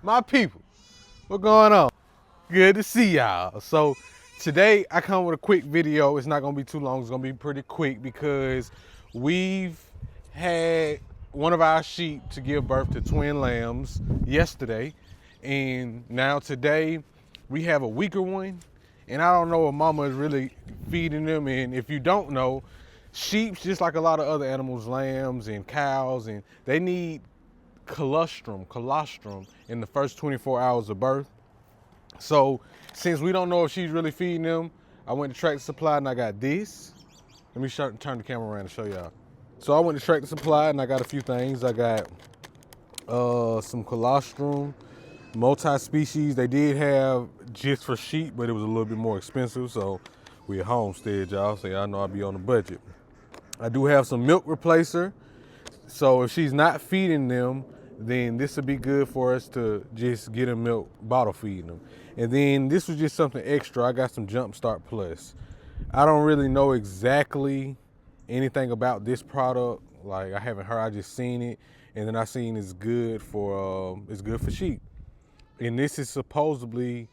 My people, what's going on? Good to see y'all. So today I come with a quick video. It's not gonna be too long. It's gonna be pretty quick because we've had one of our sheep to give birth to twin lambs yesterday, and now today we have a weaker one, and I don't know if mama is really feeding them. And if you don't know, sheep, just like a lot of other animals, lambs and cows, and they need colostrum in the first 24 hours of birth. So since we don't know if she's really feeding them, I went to Tractor Supply and I got this. Let me turn the camera around and show y'all. So I went to Tractor Supply and I got a few things. I got some colostrum, multi-species. They did have just for sheep, but it was a little bit more expensive. So we at Homestead, y'all, so y'all know I'll be on the budget. I do have some milk replacer. So if she's not feeding them, then this would be good for us to just get a milk bottle feeding them. And then this was just something extra. I got some Jumpstart Plus. I don't really know exactly anything about this product. Like, I haven't heard, I just seen it. And then I seen it's good for sheep. And this is supposedly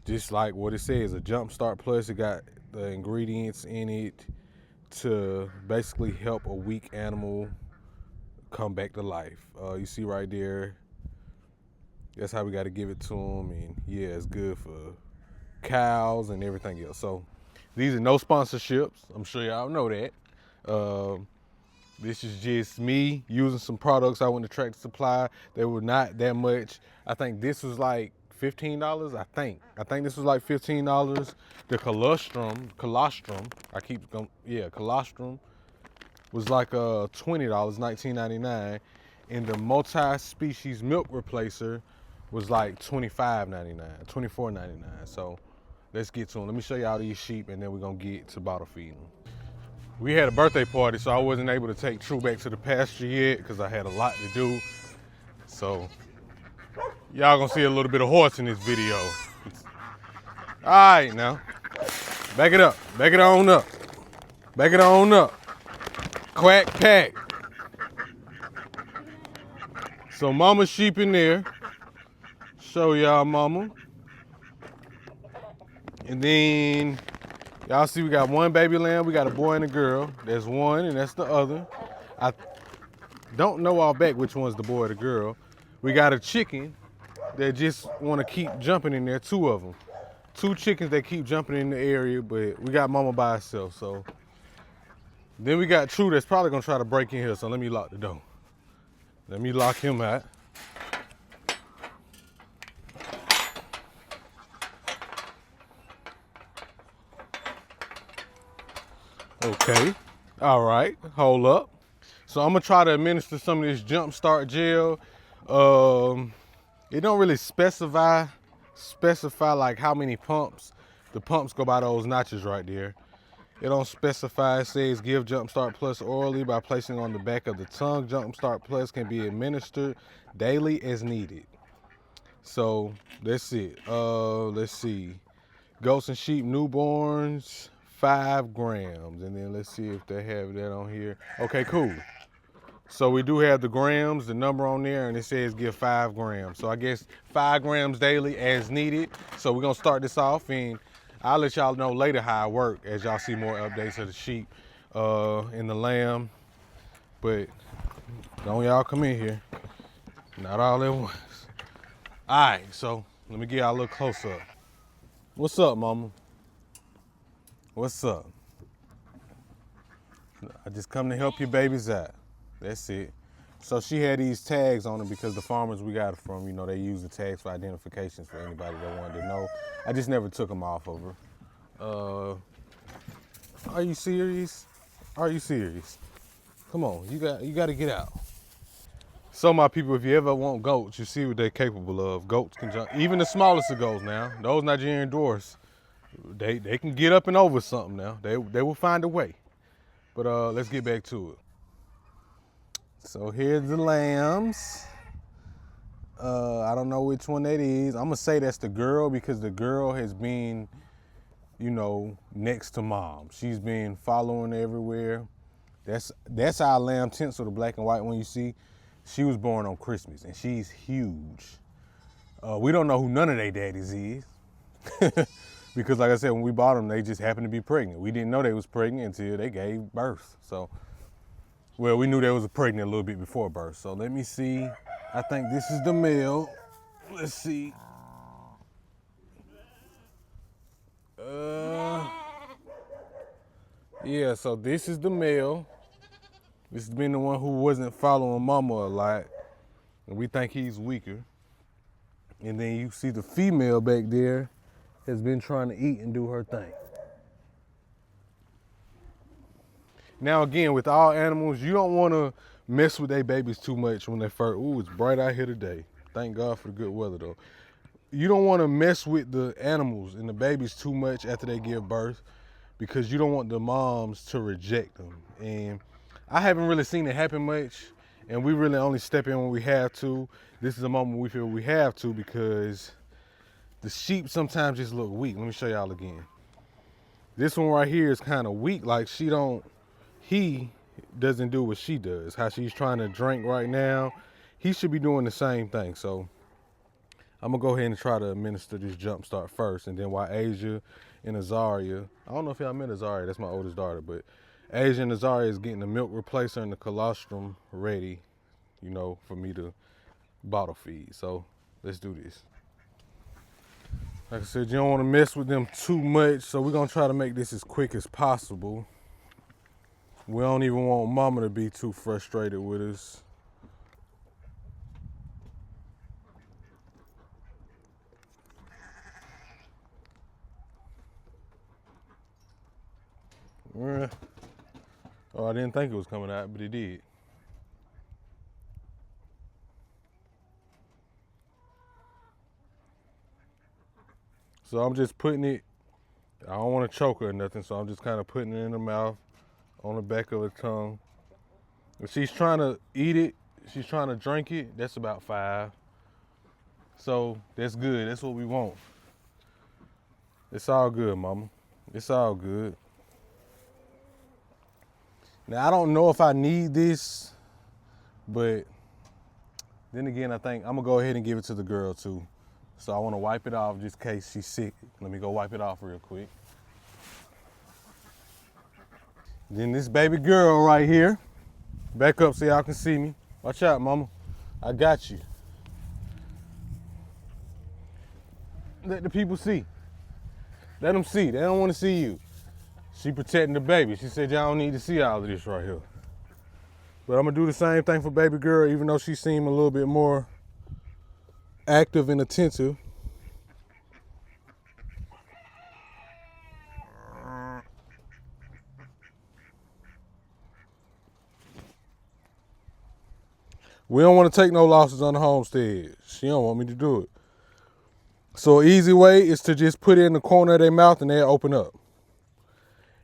just like what it says, a Jumpstart Plus. It got the ingredients in it to basically help a weak animal come back to life. You see right there, that's how we got to give it to them. And yeah, it's good for cows and everything else. So these are no sponsorships, I'm sure y'all know that. This is just me using some products. I went to Tractor Supply. They were not that much. I think this was like $15. I think this was like $15. The colostrum, colostrum was like $20, $19.99, and the multi-species milk replacer was like $25.99, $24.99. So let's get to them. Let me show y'all these sheep, and then we're gonna get to bottle feeding them. We had a birthday party, so I wasn't able to take True back to the pasture yet because I had a lot to do. So y'all gonna see a little bit of horse in this video. All right, now back it up, back it on up, back it on up. Quack pack. So mama's sheep in there. Show y'all mama. And then y'all see we got one baby lamb. We got a boy and a girl. There's one and that's the other. I don't know all back which one's the boy or the girl. We got a chicken that just want to keep jumping in there. Two of them. Two chickens that keep jumping in the area, but we got mama by herself. So then we got True that's probably gonna try to break in here, so let me lock the door. Let me lock him out. Okay, all right, hold up. So I'm gonna try to administer some of this Jumpstart gel. It don't really specify like how many pumps. The pumps go by those notches right there. It don't specify. It says give Jumpstart Plus orally by placing on the back of the tongue. Jumpstart Plus can be administered daily as needed. So that's it. Let's see. Goats and sheep newborns, 5 grams. And then let's see if they have that on here. Okay, cool. So we do have the grams, the number on there, and it says give 5 grams. So I guess 5 grams daily as needed. So we're gonna start this off, and I'll let y'all know later how it works as y'all see more updates of the sheep and the lamb. But don't y'all come in here. Not all at once. All right, so let me get y'all a little close up. What's up, mama? What's up? I just come to help your babies out. That's it. So she had these tags on them because the farmers we got it from, you know, they use the tags for identifications for anybody that wanted to know. I just never took them off of her. Are you serious? Are you serious? Come on, you got to get out. So my people, if you ever want goats, you see what they're capable of. Goats can jump, even the smallest of goats now. Those Nigerian dwarfs, they can get up and over something now. They will find a way. But let's get back to it. So here's the lambs. I don't know which one that is. I'm gonna say that's the girl because the girl has been, you know, next to mom. She's been following everywhere. That's our lamb tinsel, the black and white one you see. She was born on Christmas and she's huge. We don't know who none of their daddies is. Because like I said, when we bought them, they just happened to be pregnant. We didn't know they was pregnant until they gave birth. So, well, we knew they was pregnant a little bit before birth. So let me see. I think this is the male. Let's see. Yeah, so this is the male. This has been the one who wasn't following mama a lot. And we think he's weaker. And then you see the female back there has been trying to eat and do her thing. Now again, with all animals, you don't want to mess with their babies too much when they first. Ooh, it's bright out here today. Thank God for the good weather though. You don't want to mess with the animals and the babies too much after they give birth, because you don't want the moms to reject them. And I haven't really seen it happen much, and we really only step in when we have to. This is a moment we feel we have to, because the sheep sometimes just look weak. Let me show y'all again. This one right here is kind of weak, like he doesn't do what she does. How she's trying to drink right now, he should be doing the same thing. So I'm gonna go ahead and try to administer this jump start first, and then while Asia and Azaria, I don't know if y'all met Azaria, that's my oldest daughter, but Asia and Azaria is getting the milk replacer and the colostrum ready, you know, for me to bottle feed. So let's do this. Like I said, you don't want to mess with them too much, so we're gonna try to make this as quick as possible. We don't even want mama to be too frustrated with us. Oh, I didn't think it was coming out, but it did. So I'm just putting it, I don't want to choke her or nothing, so I'm just kind of putting it in her mouth, on the back of her tongue. If she's trying to eat it, she's trying to drink it, that's about 5. So that's good, that's what we want. It's all good, mama. It's all good. Now, I don't know if I need this, but then again, I think I'm gonna go ahead and give it to the girl too. So I wanna wipe it off just in case she's sick. Let me go wipe it off real quick. Then this baby girl right here. Back up so y'all can see me. Watch out, mama. I got you. Let the people see. Let them see. They don't wanna see you. She protecting the baby. She said y'all don't need to see all of this right here. But I'm gonna do the same thing for baby girl, even though she seemed a little bit more active and attentive. We don't want to take no losses on the homestead. She don't want me to do it. So an easy way is to just put it in the corner of their mouth and they'll open up.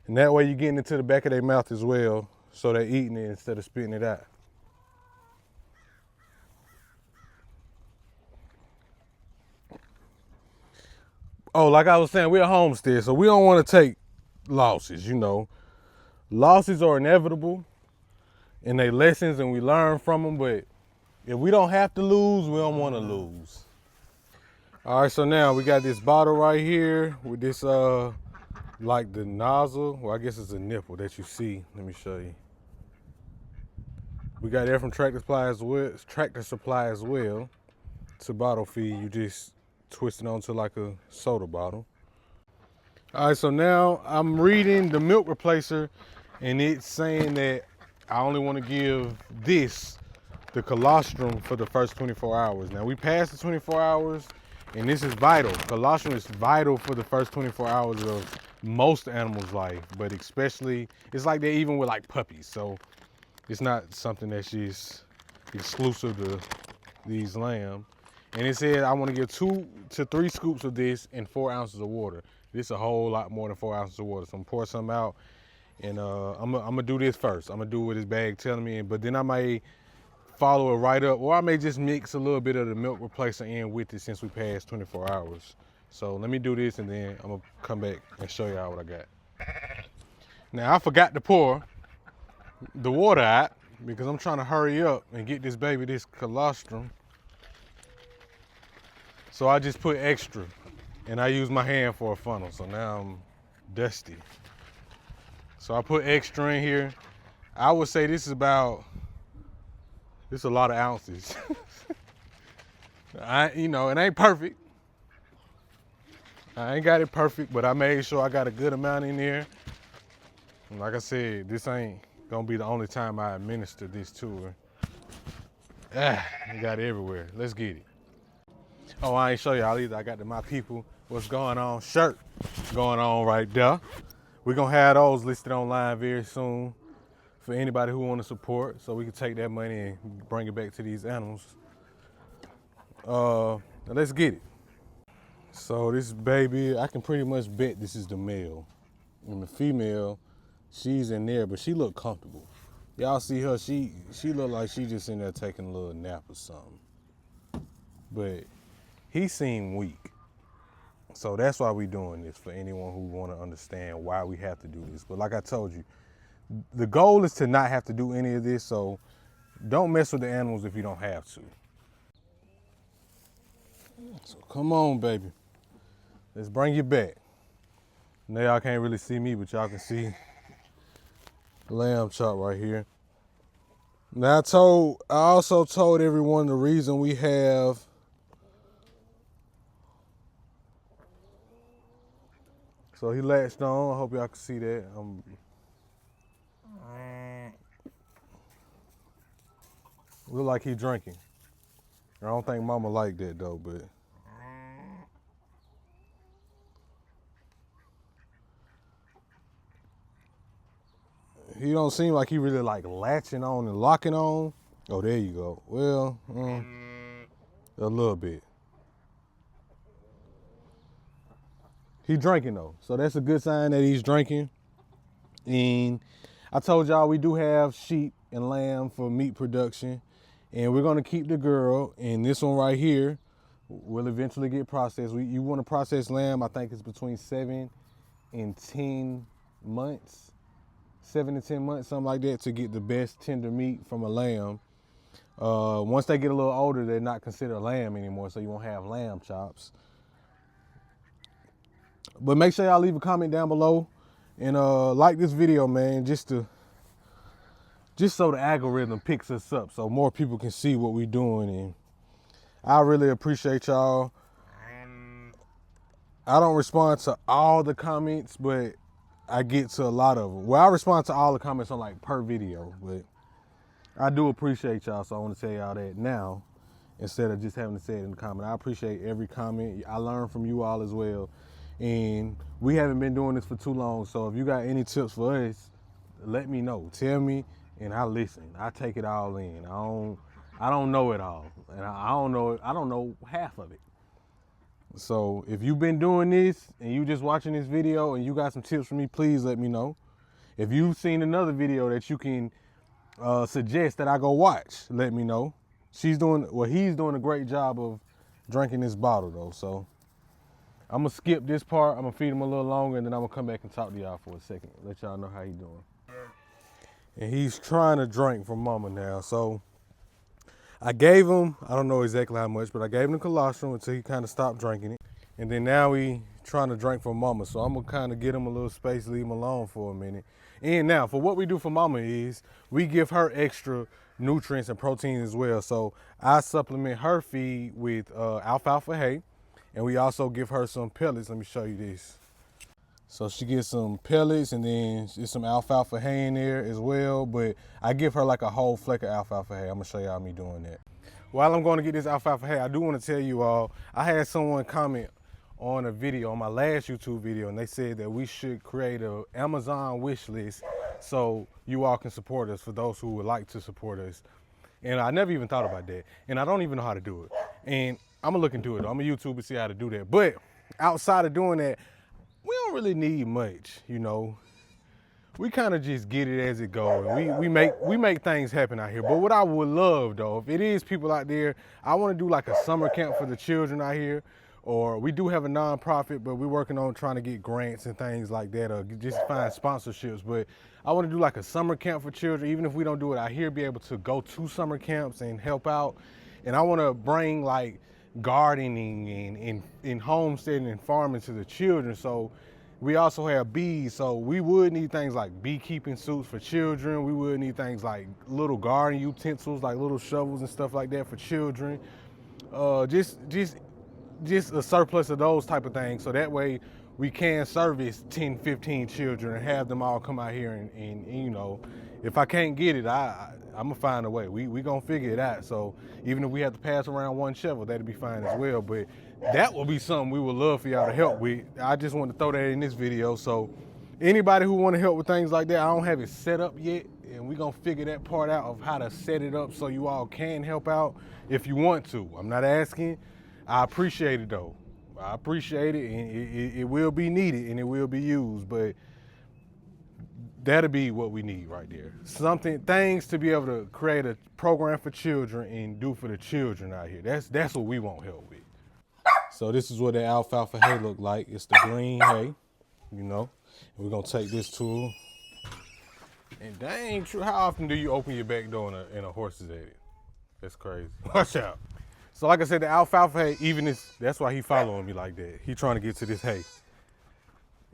And that way you're getting into the back of their mouth as well, so they're eating it instead of spitting it out. Oh, like I was saying, we're a homestead, so we don't want to take losses, you know. Losses are inevitable, and they lessons, and we learn from them, but if we don't have to lose, we don't want to lose. All right, so now we got this bottle right here with this, like the nozzle. Well, I guess it's a nipple that you see. Let me show you. We got that from Tractor Supply as well. To bottle feed, you just twist it onto like a soda bottle. All right, so now I'm reading the milk replacer, and it's saying that I only want to give this, the colostrum, for the first 24 hours. Now we passed the 24 hours, and this is vital. Colostrum is vital for the first 24 hours of most animals' life, but especially, it's like they're even with like puppies. So it's not something that's just exclusive to these lambs. And it said I want to give 2 to 3 scoops of this and 4 ounces of water. This is a whole lot more than 4 ounces of water. So I'm gonna pour some out, and I'm gonna do this first. I'm gonna do what this bag telling me, but then I may follow it right up, or I may just mix a little bit of the milk replacer in with it since we passed 24 hours. So let me do this, and then I'm gonna come back and show y'all what I got. Now I forgot to pour the water out because I'm trying to hurry up and get this baby this colostrum. So I just put extra, and I use my hand for a funnel. So now I'm dusty. So I put extra in here. I would say this is a lot of ounces. It ain't perfect. I ain't got it perfect, but I made sure I got a good amount in there. And like I said, this ain't gonna be the only time I administer this to her. I got it everywhere. Let's get it. Oh, I ain't show y'all either. I got the My People What's Going On shirt going on right there. We're gonna have those listed online very soon for anybody who want to support, so we can take that money and bring it back to these animals. Now let's get it. So this baby, I can pretty much bet this is the male. And the female, she's in there, but she look comfortable. Y'all see her, she look like she just in there taking a little nap or something. But he seemed weak. So that's why we doing this, for anyone who want to understand why we have to do this. But like I told you, the goal is to not have to do any of this, so don't mess with the animals if you don't have to. So come on, baby. Let's bring you back. Now y'all can't really see me, but y'all can see the lamb chop right here. Now I also told everyone the reason we have so he latched on. I hope y'all can see that. Look like he drinking. I don't think mama like that though, but he don't seem like he really like latching on and locking on. Oh, there you go. Well, a little bit. He drinking though, so that's a good sign that he's drinking. And I told y'all we do have sheep and lamb for meat production, and we're gonna keep the girl. And this one right here will eventually get processed. You want to process lamb? I think it's between 7 and 10 months. 7 to 10 months, something like that, to get the best tender meat from a lamb. Once they get a little older, they're not considered lamb anymore, so you won't have lamb chops. But make sure y'all leave a comment down below and like this video, man, just so the algorithm picks us up, so more people can see what we're doing. And I really appreciate y'all. I don't respond to all the comments, but I get to a lot of them. Well, I respond to all the comments on like per video, but I do appreciate y'all, so I want to tell y'all that now instead of just having to say it in the comment. I appreciate every comment. I learn from you all as well. And we haven't been doing this for too long, so if you got any tips for us, let me know. Tell me, and I listen. I take it all in. I don't know it all, and I don't know half of it. So if you've been doing this and you just watching this video and you got some tips for me, please let me know. If you've seen another video that you can suggest that I go watch, let me know. He's doing a great job of drinking this bottle though, so I'm gonna skip this part. I'm gonna feed him a little longer, and then I'm gonna come back and talk to y'all for a second. Let y'all know how he doing. And he's trying to drink from mama now. So I gave him, I don't know exactly how much, but I gave him the colostrum until he kind of stopped drinking it. And then now he trying to drink from mama. So I'm gonna kind of get him a little space, leave him alone for a minute. And now for what we do for mama is we give her extra nutrients and protein as well. So I supplement her feed with alfalfa hay. And we also give her some pellets. Let me show you this. So she gets some pellets, and then there's some alfalfa hay in there as well. But I give her like a whole fleck of alfalfa hay. I'm gonna show y'all me doing that. While I'm going to get this alfalfa hay, I do want to tell you all, I had someone comment on a video, on my last YouTube video, and they said that we should create an Amazon wish list so you all can support us, for those who would like to support us. And I never even thought about that. And I don't even know how to do it. And I'm gonna look into it. I'm gonna YouTube and see how to do that. But outside of doing that, we don't really need much, you know. We kind of just get it as it goes. We make things happen out here. But what I would love though, if it is people out there, I want to do like a summer camp for the children out here. Or we do have a nonprofit, but we're working on trying to get grants and things like that, or just find sponsorships. But I want to do like a summer camp for children, even if we don't do it out here, be able to go to summer camps and help out. And I want to bring like gardening and homesteading and farming to the children. So we also have bees. So we would need things like beekeeping suits for children. We would need things like little garden utensils, like little shovels and stuff like that for children. Just a surplus of those type of things, so that way we can service 10, 15 children and have them all come out here and you know, if I can't get it, I'm gonna find a way. We gonna figure it out. So even if we have to pass around one shovel, that'd be fine as well. But that will be something we would love for y'all to help with. I just want to throw that in this video. So anybody who want to help with things like that, I don't have it set up yet, and we gonna figure that part out of how to set it up so you all can help out if you want to. I'm not asking. I appreciate it though. I appreciate it, and it will be needed and it will be used, but that'll be what we need right there. Things to be able to create a program for children and do for the children out here. That's what we want help with. So this is what the alfalfa hay look like. It's the green hay, you know. And we're gonna take this tool. And dang, true, how often do you open your back door and a horse is at it? That's crazy. Watch out. So like I said, the alfalfa hay, that's why he following me like that. He trying to get to this hay.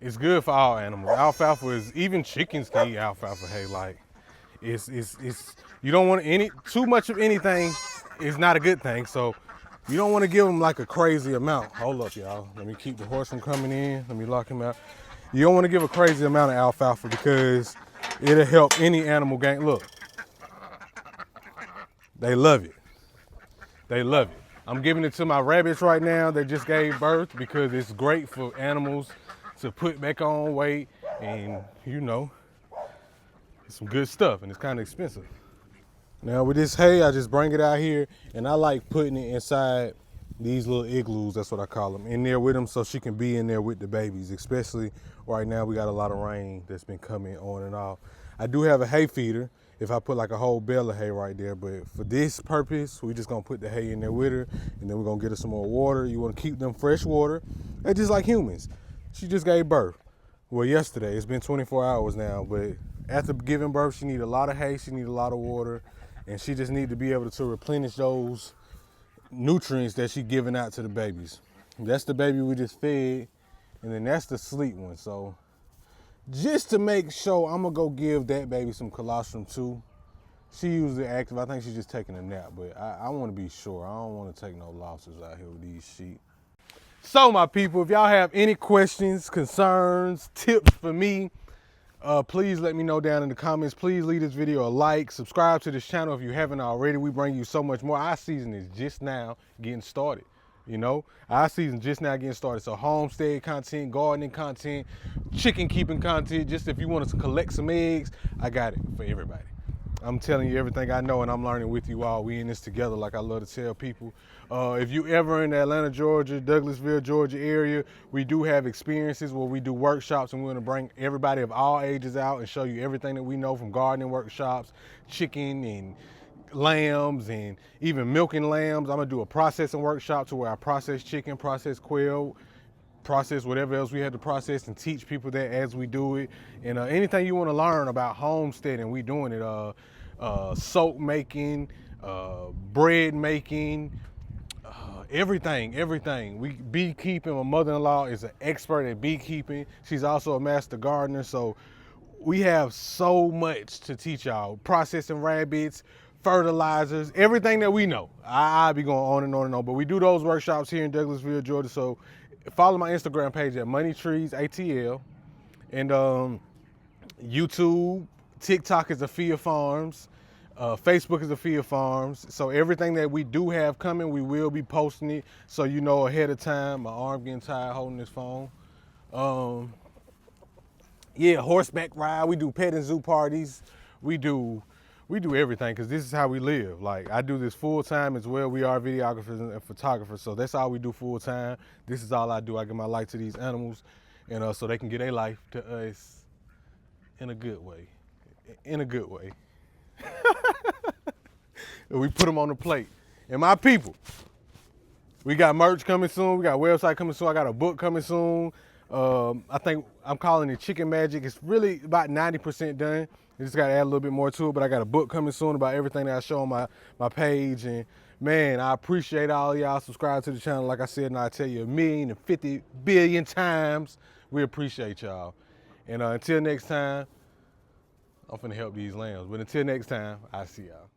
It's good for all animals. Alfalfa is, even chickens can eat alfalfa hay. Like, it's you don't want too much of anything is not a good thing. So you don't want to give them like a crazy amount. Hold up, y'all. Let me keep the horse from coming in. Let me lock him out. You don't want to give a crazy amount of alfalfa because it'll help any animal gain. Look, they love it. They love it. I'm giving it to my rabbits right now. They just gave birth because it's great for animals to put back on weight, and you know, it's some good stuff, and it's kind of expensive. Now with this hay, I just bring it out here, and I like putting it inside these little igloos, that's what I call them, in there with them so she can be in there with the babies, especially right now we got a lot of rain that's been coming on and off. I do have a hay feeder if I put like a whole bale of hay right there, but for this purpose, we just gonna put the hay in there with her, and then we're gonna get her some more water. You wanna keep them fresh water. They're just like humans. She just gave birth. Well, yesterday, it's been 24 hours now, but after giving birth, she need a lot of hay, she need a lot of water, and she just need to be able to replenish those nutrients that she giving out to the babies. That's the baby we just fed, and then that's the sleep one. So just to make sure, I'm gonna go give that baby some colostrum too. She usually active. I think she's just taking a nap, but I want to be sure. I don't want to take no losses out here with these sheep. So my people, if y'all have any questions, concerns, tips for me, please let me know down in the comments. Please leave this video a like, subscribe to this channel if you haven't already. We bring you so much more. Our season is just now getting started. You know, our season just now getting started. So homestead content, gardening content, chicken keeping content. Just if you want to collect some eggs, I got it for everybody. I'm telling you everything I know, and I'm learning with you all. We in this together, like I love to tell people. If you ever in the Atlanta, Georgia, Douglasville, Georgia area, we do have experiences where we do workshops, and we're gonna bring everybody of all ages out and show you everything that we know from gardening workshops, chicken and lambs, and even milking lambs. I'm gonna do a processing workshop to where I process chicken, process quail, process whatever else we had to process, and teach people that as we do it. And anything you want to learn about homesteading, we doing it. Soap making, bread making, everything. We beekeeping. My mother-in-law is an expert at beekeeping. She's also a master gardener. So we have so much to teach y'all. Processing rabbits, fertilizers, everything that we know. I'll be going on and on and on. But we do those workshops here in Douglasville, Georgia. So follow my Instagram page at Money Trees ATL, and YouTube, TikTok is Afia Farms, Facebook is Afia Farms. So everything that we do have coming, we will be posting it, so you know ahead of time. My arm getting tired holding this phone. Yeah, horseback ride. We do pet and zoo parties. We do everything because this is how we live. Like, I do this full time as well. We are videographers and photographers, so that's all we do full time. This is all I do. I give my life to these animals, and so they can get their life to us in a good way. In a good way. We put them on the plate. And my people, we got merch coming soon. We got a website coming soon. I got a book coming soon. I think I'm calling it Chicken Magic. It's really about 90% done. You just got to add a little bit more to it, but I got a book coming soon about everything that I show on my page, and Man, I appreciate all y'all subscribe to the channel. Like I said, and I tell you 1,050 billion times, we appreciate y'all. And until next time, I'm finna help these lambs. But until next time, I'll see y'all.